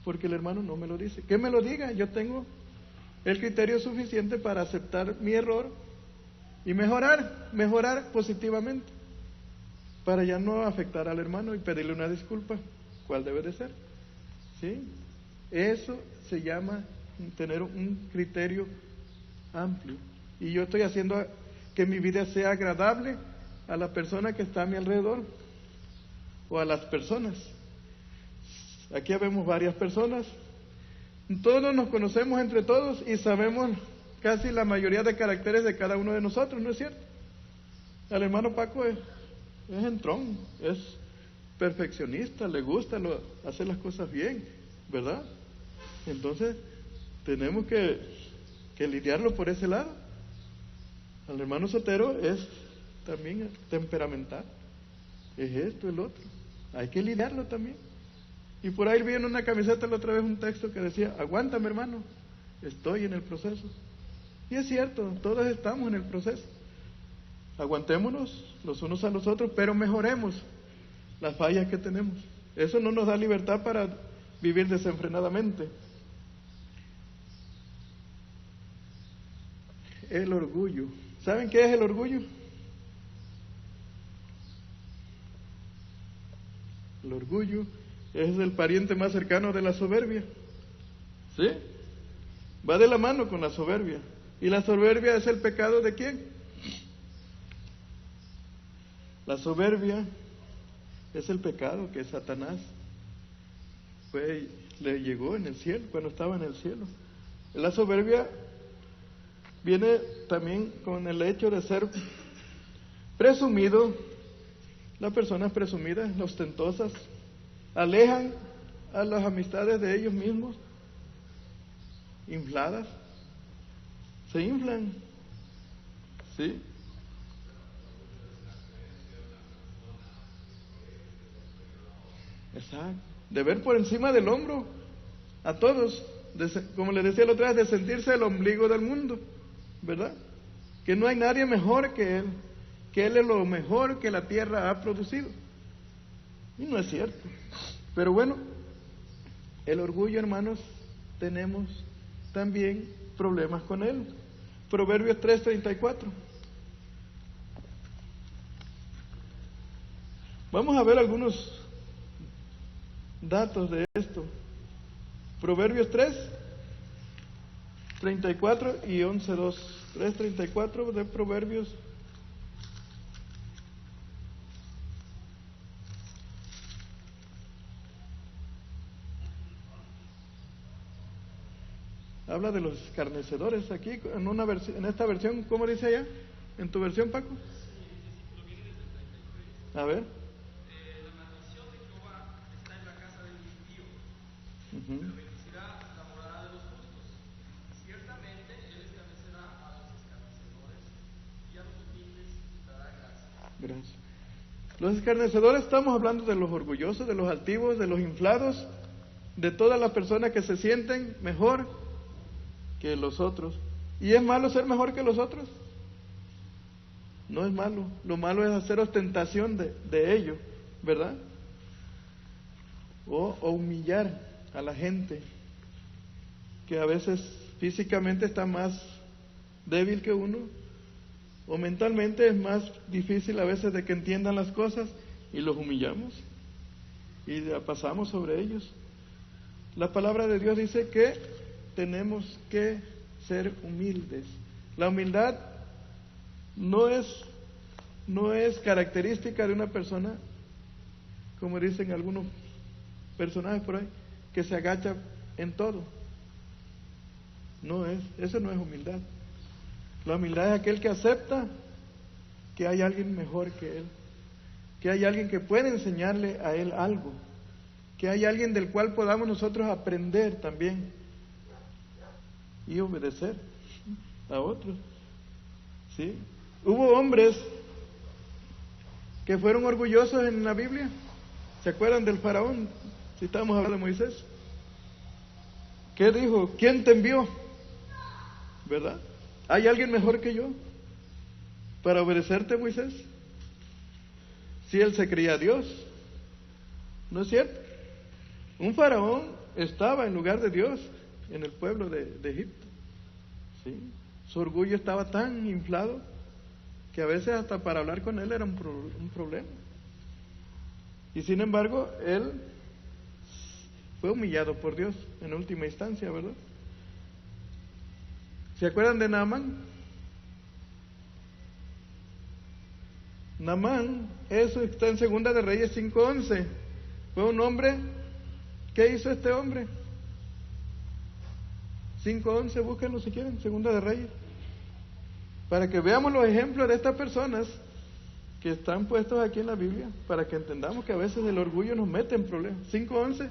porque el hermano no me lo dice. Que me lo diga, yo tengo el criterio suficiente para aceptar mi error y mejorar positivamente, para ya no afectar al hermano y pedirle una disculpa. ¿Cuál debe de ser? ¿Sí? Eso se llama tener un criterio amplio. Y yo estoy haciendo que mi vida sea agradable a la persona que está a mi alrededor, o a las personas. Aquí vemos varias personas. Todos nos conocemos entre todos y sabemos casi la mayoría de caracteres de cada uno de nosotros, ¿no es cierto? El hermano Paco es entrón, es perfeccionista, le gusta hacer las cosas bien, ¿verdad? Entonces, tenemos que lidiarlo por ese lado. El hermano Sotero es también temperamental, es esto, el otro. Hay que lidiarlo también. Y por ahí vi en una camiseta la otra vez un texto que decía: aguántame, hermano, estoy en el proceso. Y es cierto, todos estamos en el proceso. Aguantémonos los unos a los otros, pero mejoremos las fallas que tenemos. Eso no nos da libertad para vivir desenfrenadamente. El orgullo. ¿Saben qué es el orgullo? El orgullo es el pariente más cercano de la soberbia. ¿Sí? Va de la mano con la soberbia. ¿Y la soberbia es el pecado de quién? La soberbia es el pecado que Satanás le llegó en el cielo, cuando estaba en el cielo. La soberbia viene también con el hecho de ser presumido. Las personas presumidas, ostentosas, alejan a las amistades de ellos mismos, infladas, se inflan, ¿sí? Exacto, de ver por encima del hombro a todos, como le decía la otra vez, de sentirse el ombligo del mundo, ¿verdad? Que no hay nadie mejor que él es lo mejor que la tierra ha producido. Y no es cierto. Pero bueno, el orgullo, hermanos, tenemos también problemas con él. Proverbios 3:34. Vamos a ver algunos datos de esto. Proverbios 3:34 y 11:2. 3:34 de Proverbios. Habla de los escarnecedores aquí en esta versión. ¿Cómo dice allá? ¿En tu versión, Paco? A ver. La maldición de Jehová está en la casa del impío, pero bendecirá la morada de los justos. Ciertamente él establecerá a los escarnecedores y a los humildes dará gracia. Gracias. Los escarnecedores, estamos hablando de los orgullosos, de los altivos, de los inflados, de todas las personas que se sienten mejor que los otros. ¿Y es malo ser mejor que los otros? No es malo. Lo malo es hacer ostentación de ello, ¿verdad? O humillar a la gente que a veces físicamente está más débil que uno, o mentalmente es más difícil a veces de que entiendan las cosas, y los humillamos y la pasamos sobre ellos. La palabra de Dios dice que tenemos que ser humildes. La humildad no es característica de una persona, como dicen algunos personajes por ahí, que se agacha en todo. Eso no es humildad. La humildad es aquel que acepta que hay alguien mejor que él, que hay alguien que puede enseñarle a él algo, que hay alguien del cual podamos nosotros aprender también y obedecer a otros. ¿Sí? Hubo hombres que fueron orgullosos en la Biblia. ¿Se acuerdan del faraón? Si estamos hablando de Moisés. ¿Qué dijo? ¿Quién te envió? ¿Verdad? ¿Hay alguien mejor que yo para obedecerte, Moisés? Si él se creía Dios. ¿No es cierto? Un faraón estaba en lugar de Dios en el pueblo de Egipto. ¿Sí? Su orgullo estaba tan inflado que a veces hasta para hablar con él era un problema. Y sin embargo, él fue humillado por Dios en última instancia, ¿verdad? ¿Se acuerdan de Naamán? Naamán, eso está en Segunda de Reyes 5:11. Fue un hombre, ¿qué hizo este hombre? 5:11, búsquenlo si quieren, Segunda de Reyes. Para que veamos los ejemplos de estas personas que están puestos aquí en la Biblia, para que entendamos que a veces el orgullo nos mete en problemas. 5:11.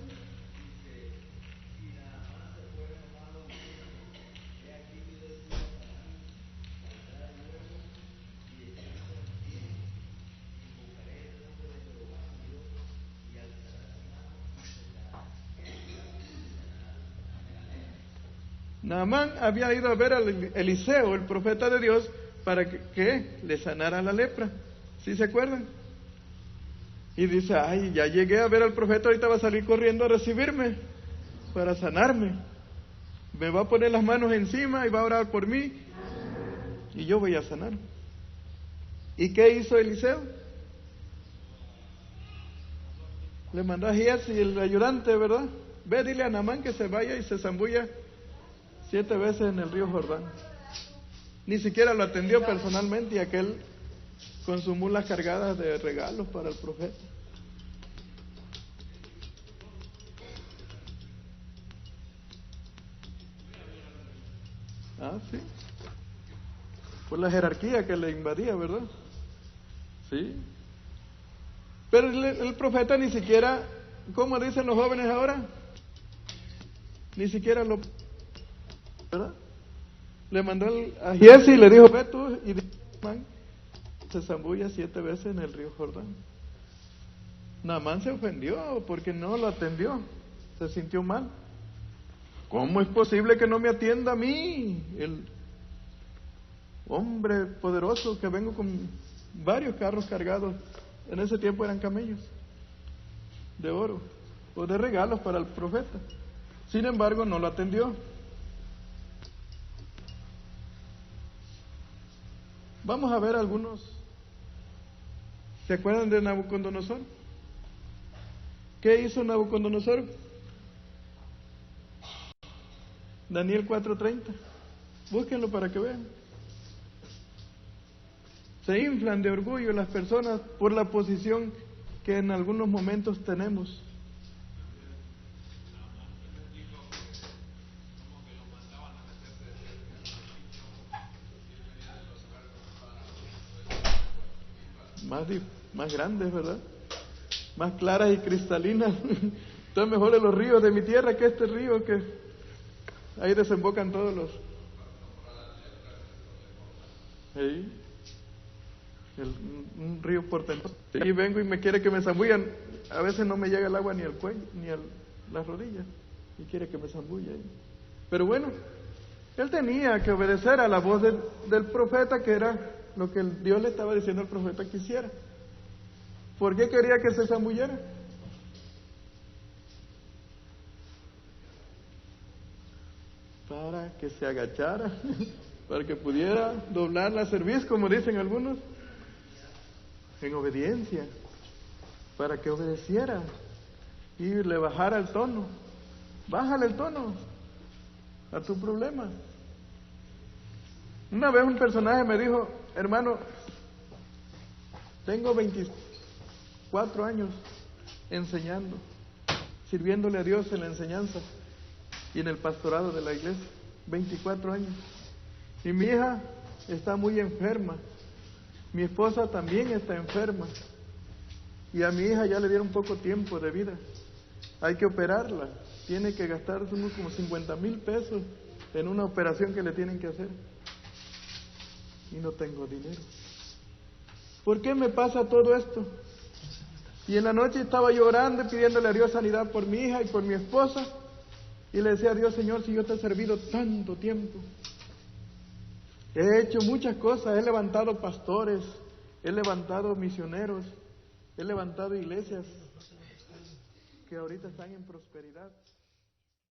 Naamán había ido a ver a Eliseo, el profeta de Dios, para que le sanara la lepra. ¿Sí se acuerdan? Y dice, ay, ya llegué a ver al profeta, ahorita va a salir corriendo a recibirme para sanarme. Me va a poner las manos encima y va a orar por mí y yo voy a sanar. ¿Y qué hizo Eliseo? Le mandó a Giesi, el ayudante, ¿verdad? Ve, dile a Naamán que se vaya y se zambulla 7 veces en el río Jordán. Ni siquiera lo atendió personalmente y aquel con sus mulas cargadas de regalos para el profeta. Ah, sí. Por la jerarquía que le invadía, ¿verdad? Sí. Pero el profeta ni siquiera, ¿cómo dicen los jóvenes ahora? Ni siquiera lo... ¿verdad? Le mandó a Giesi y le dijo, ve tú y Naamán se zambulla 7 veces en el río Jordán. Naamán se ofendió porque no lo atendió, se sintió mal. ¿Cómo es posible que no me atienda a mí, el hombre poderoso que vengo con varios carros cargados? En ese tiempo eran camellos de oro o de regalos para el profeta. Sin embargo, no lo atendió. Vamos a ver algunos. ¿Se acuerdan de Nabucodonosor? ¿Qué hizo Nabucodonosor? Daniel 4:30. Búsquenlo para que vean. Se inflan de orgullo las personas por la posición que en algunos momentos tenemos. Más grandes, ¿verdad? Más claras y cristalinas. Están mejores los ríos de mi tierra que este río que ahí desembocan todos los... ¿Sí? Un río portentoso. Y vengo y me quiere que me zambullan. A veces no me llega el agua ni al cuello, ni a las rodillas. Y quiere que me zambulle. Pero bueno, él tenía que obedecer a la voz del profeta, que era lo que Dios le estaba diciendo al profeta que hiciera. ¿Por qué quería que se zambullera? Para que se agachara, para que pudiera doblar la cerviz, como dicen algunos, en obediencia, para que obedeciera y le bajara el tono. Bájale el tono a tu problema. Una vez un personaje me dijo, hermano, tengo 24 años enseñando, sirviéndole a Dios en la enseñanza y en el pastorado de la iglesia. 24 años. Y mi hija está muy enferma. Mi esposa también está enferma. Y a mi hija ya le dieron poco tiempo de vida. Hay que operarla. Tiene que gastar como 50,000 pesos en una operación que le tienen que hacer. Y no tengo dinero. ¿Por qué me pasa todo esto? Y en la noche estaba llorando y pidiéndole a Dios sanidad por mi hija y por mi esposa. Y le decía a Dios, Señor, si yo te he servido tanto tiempo, he hecho muchas cosas, he levantado pastores, he levantado misioneros, he levantado iglesias que ahorita están en prosperidad.